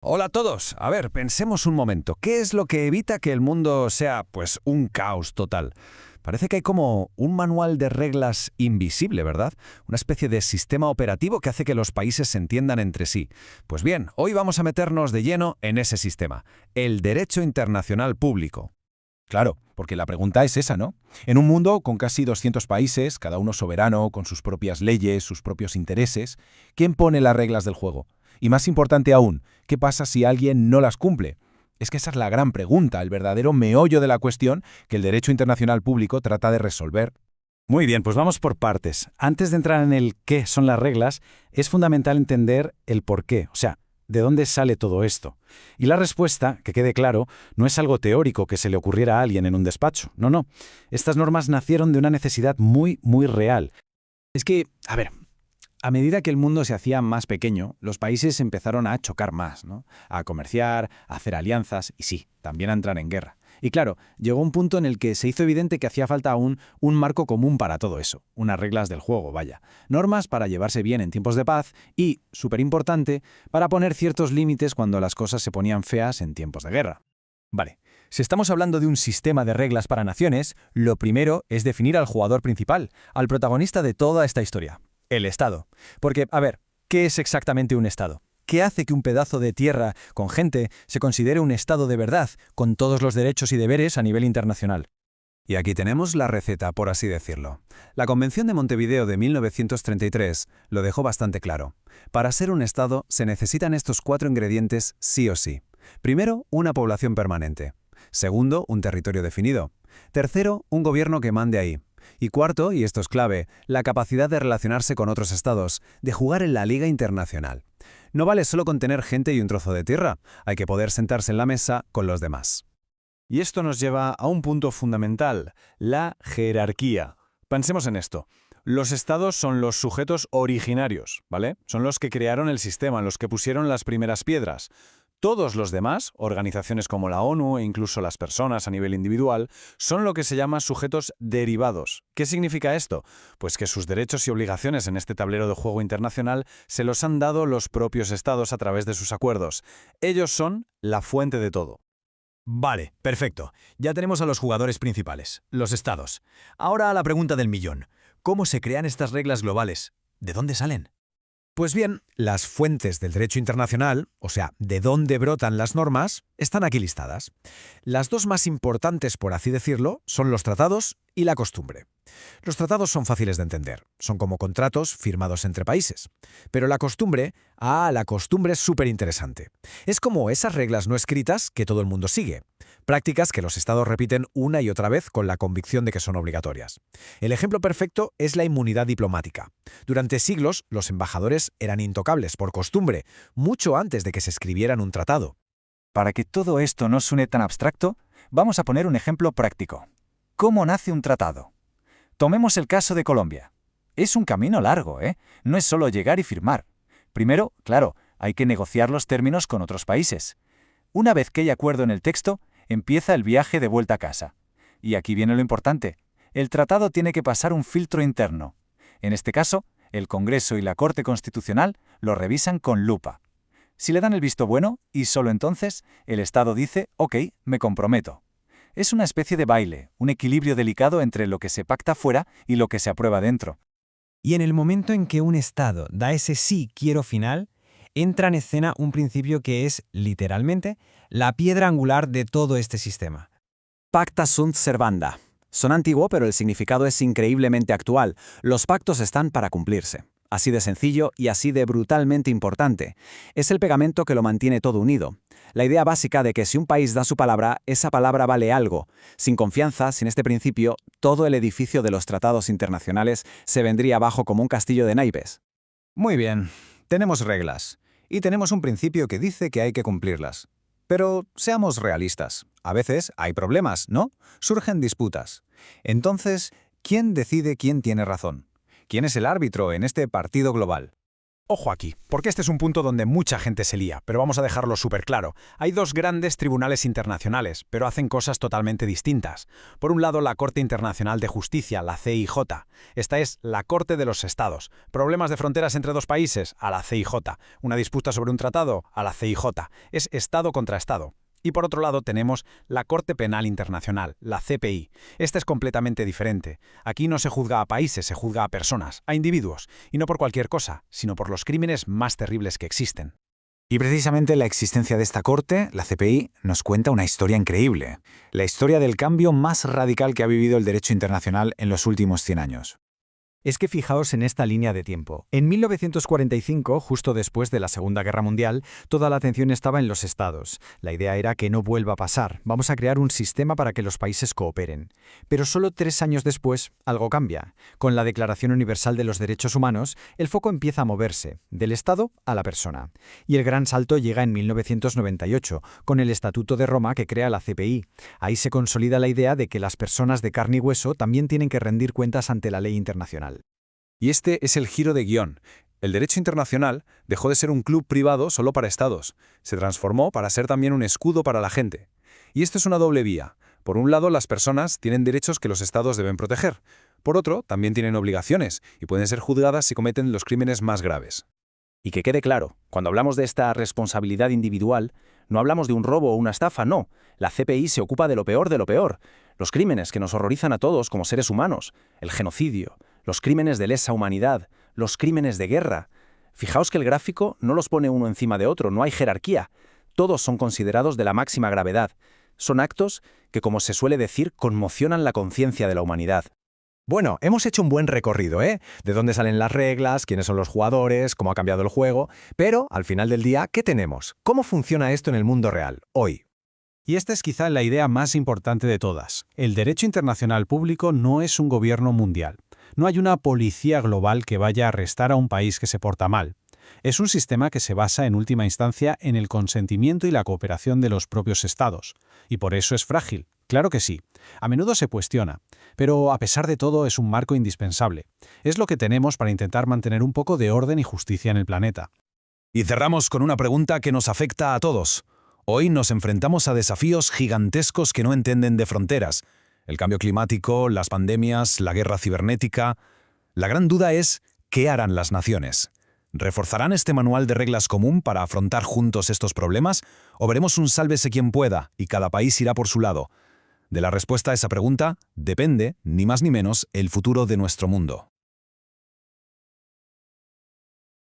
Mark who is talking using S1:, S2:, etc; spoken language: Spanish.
S1: Hola a todos. A ver, pensemos un momento. ¿Qué es lo que evita que el mundo sea, pues, un caos total? Parece que hay como un manual de reglas invisible, ¿verdad? Una especie de sistema operativo que hace que los países se entiendan entre sí. Pues bien, hoy vamos a meternos de lleno en ese sistema, el derecho internacional público.
S2: Claro, porque la pregunta es esa, ¿no? En un mundo con casi 200 países, cada uno soberano, con sus propias leyes, sus propios intereses, ¿quién pone las reglas del juego? Y más importante aún, ¿qué pasa si alguien no las cumple? Es que esa es la gran pregunta, el verdadero meollo de la cuestión que el derecho internacional público trata de resolver.
S3: Muy bien, pues vamos por partes. Antes de entrar en el qué son las reglas, es fundamental entender el por qué, o sea, de dónde sale todo esto. Y la respuesta, que quede claro, no es algo teórico que se le ocurriera a alguien en un despacho. No, no. Estas normas nacieron de una necesidad muy, muy real.
S4: Es que, a medida que el mundo se hacía más pequeño, los países empezaron a chocar más, ¿no? A comerciar, a hacer alianzas y sí, también a entrar en guerra. Y claro, llegó un punto en el que se hizo evidente que hacía falta un marco común para todo eso, unas reglas del juego, vaya. Normas para llevarse bien en tiempos de paz y, súper importante, para poner ciertos límites cuando las cosas se ponían feas en tiempos de guerra.
S5: Vale, si estamos hablando de un sistema de reglas para naciones, lo primero es definir al jugador principal, al protagonista de toda esta historia, el Estado. Porque, a ver, ¿qué es exactamente un Estado? ¿Qué hace que un pedazo de tierra con gente se considere un Estado de verdad, con todos los derechos y deberes a nivel internacional?
S1: Y aquí tenemos la receta, por así decirlo. La Convención de Montevideo de 1933 lo dejó bastante claro. Para ser un Estado se necesitan estos 4 ingredientes sí o sí. Primero, una población permanente. Segundo, un territorio definido. Tercero, un gobierno que mande ahí. Y cuarto, y esto es clave, la capacidad de relacionarse con otros estados, de jugar en la liga internacional. No vale solo con tener gente y un trozo de tierra, hay que poder sentarse en la mesa con los demás.
S4: Y esto nos lleva a un punto fundamental, la jerarquía. Pensemos en esto. Los estados son los sujetos originarios, ¿vale? Son los que crearon el sistema, los que pusieron las primeras piedras. Todos los demás, organizaciones como la ONU e incluso las personas a nivel individual, son lo que se llama sujetos derivados. ¿Qué significa esto? Pues que sus derechos y obligaciones en este tablero de juego internacional se los han dado los propios estados a través de sus acuerdos. Ellos son la fuente de todo.
S5: Vale, perfecto. Ya tenemos a los jugadores principales, los estados. Ahora a la pregunta del millón. ¿Cómo se crean estas reglas globales? ¿De dónde salen?
S1: Pues bien, las fuentes del derecho internacional, o sea, de dónde brotan las normas, están aquí listadas. Las dos más importantes, por así decirlo, son los tratados y la costumbre. Los tratados son fáciles de entender, son como contratos firmados entre países. Pero la costumbre es súper interesante. Es como esas reglas no escritas que todo el mundo sigue. Prácticas que los estados repiten una y otra vez con la convicción de que son obligatorias. El ejemplo perfecto es la inmunidad diplomática. Durante siglos, los embajadores eran intocables por costumbre, mucho antes de que se escribieran un tratado.
S3: Para que todo esto no suene tan abstracto, vamos a poner un ejemplo práctico. ¿Cómo nace un tratado? Tomemos el caso de Colombia. Es un camino largo, ¿eh? No es solo llegar y firmar. Primero, claro, hay que negociar los términos con otros países. Una vez que hay acuerdo en el texto, empieza el viaje de vuelta a casa. Y aquí viene lo importante. El tratado tiene que pasar un filtro interno. En este caso, el Congreso y la Corte Constitucional lo revisan con lupa. Si le dan el visto bueno, y solo entonces, el Estado dice, ok, me comprometo. Es una especie de baile, un equilibrio delicado entre lo que se pacta fuera y lo que se aprueba dentro.
S6: Y en el momento en que un Estado da ese sí quiero final, entra en escena un principio que es, literalmente, la piedra angular de todo este sistema.
S4: Pacta sunt servanda. Son antiguo, pero el significado es increíblemente actual. Los pactos están para cumplirse. Así de sencillo y así de brutalmente importante. Es el pegamento que lo mantiene todo unido. La idea básica de que si un país da su palabra, esa palabra vale algo. Sin confianza, sin este principio, todo el edificio de los tratados internacionales se vendría abajo como un castillo de naipes.
S1: Muy bien, tenemos reglas. Y tenemos un principio que dice que hay que cumplirlas. Pero seamos realistas. A veces hay problemas, ¿no? Surgen disputas. Entonces, ¿quién decide quién tiene razón? ¿Quién es el árbitro en este partido global?
S2: Ojo aquí, porque este es un punto donde mucha gente se lía, pero vamos a dejarlo súper claro. Hay dos grandes tribunales internacionales, pero hacen cosas totalmente distintas. Por un lado, la Corte Internacional de Justicia, la CIJ. Esta es la Corte de los Estados. Problemas de fronteras entre dos países, a la CIJ. Una disputa sobre un tratado, a la CIJ. Es Estado contra Estado. Y por otro lado tenemos la Corte Penal Internacional, la CPI. Esta es completamente diferente. Aquí no se juzga a países, se juzga a personas, a individuos, y no por cualquier cosa, sino por los crímenes más terribles que existen.
S3: Y precisamente la existencia de esta corte, la CPI, nos cuenta una historia increíble. La historia del cambio más radical que ha vivido el derecho internacional en los últimos 100 años.
S5: Es que fijaos en esta línea de tiempo. En 1945, justo después de la Segunda Guerra Mundial, toda la atención estaba en los estados. La idea era que no vuelva a pasar. Vamos a crear un sistema para que los países cooperen. Pero solo 3 años después, algo cambia. Con la Declaración Universal de los Derechos Humanos, el foco empieza a moverse, del Estado a la persona. Y el gran salto llega en 1998, con el Estatuto de Roma que crea la CPI. Ahí se consolida la idea de que las personas de carne y hueso también tienen que rendir cuentas ante la ley internacional.
S2: Y este es el giro de guión. El derecho internacional dejó de ser un club privado solo para estados. Se transformó para ser también un escudo para la gente. Y esto es una doble vía. Por un lado, las personas tienen derechos que los estados deben proteger. Por otro, también tienen obligaciones y pueden ser juzgadas si cometen los crímenes más graves.
S7: Y que quede claro, cuando hablamos de esta responsabilidad individual, no hablamos de un robo o una estafa, no. La CPI se ocupa de lo peor de lo peor. Los crímenes que nos horrorizan a todos como seres humanos. El genocidio, los crímenes de lesa humanidad, los crímenes de guerra. Fijaos que el gráfico no los pone uno encima de otro, no hay jerarquía. Todos son considerados de la máxima gravedad. Son actos que, como se suele decir, conmocionan la conciencia de la humanidad.
S5: Bueno, hemos hecho un buen recorrido, ¿eh? De dónde salen las reglas, quiénes son los jugadores, cómo ha cambiado el juego, pero al final del día, ¿qué tenemos? ¿Cómo funciona esto en el mundo real, hoy?
S1: Y esta es quizá la idea más importante de todas. El derecho internacional público no es un gobierno mundial. No hay una policía global que vaya a arrestar a un país que se porta mal. Es un sistema que se basa en última instancia en el consentimiento y la cooperación de los propios estados. Y por eso es frágil. Claro que sí. A menudo se cuestiona. Pero a pesar de todo es un marco indispensable. Es lo que tenemos para intentar mantener un poco de orden y justicia en el planeta.
S2: Y cerramos con una pregunta que nos afecta a todos. Hoy nos enfrentamos a desafíos gigantescos que no entienden de fronteras. El cambio climático, las pandemias, la guerra cibernética. La gran duda es, ¿qué harán las naciones? ¿Reforzarán este manual de reglas común para afrontar juntos estos problemas? ¿O veremos un sálvese quien pueda y cada país irá por su lado? De la respuesta a esa pregunta depende, ni más ni menos, el futuro de nuestro mundo.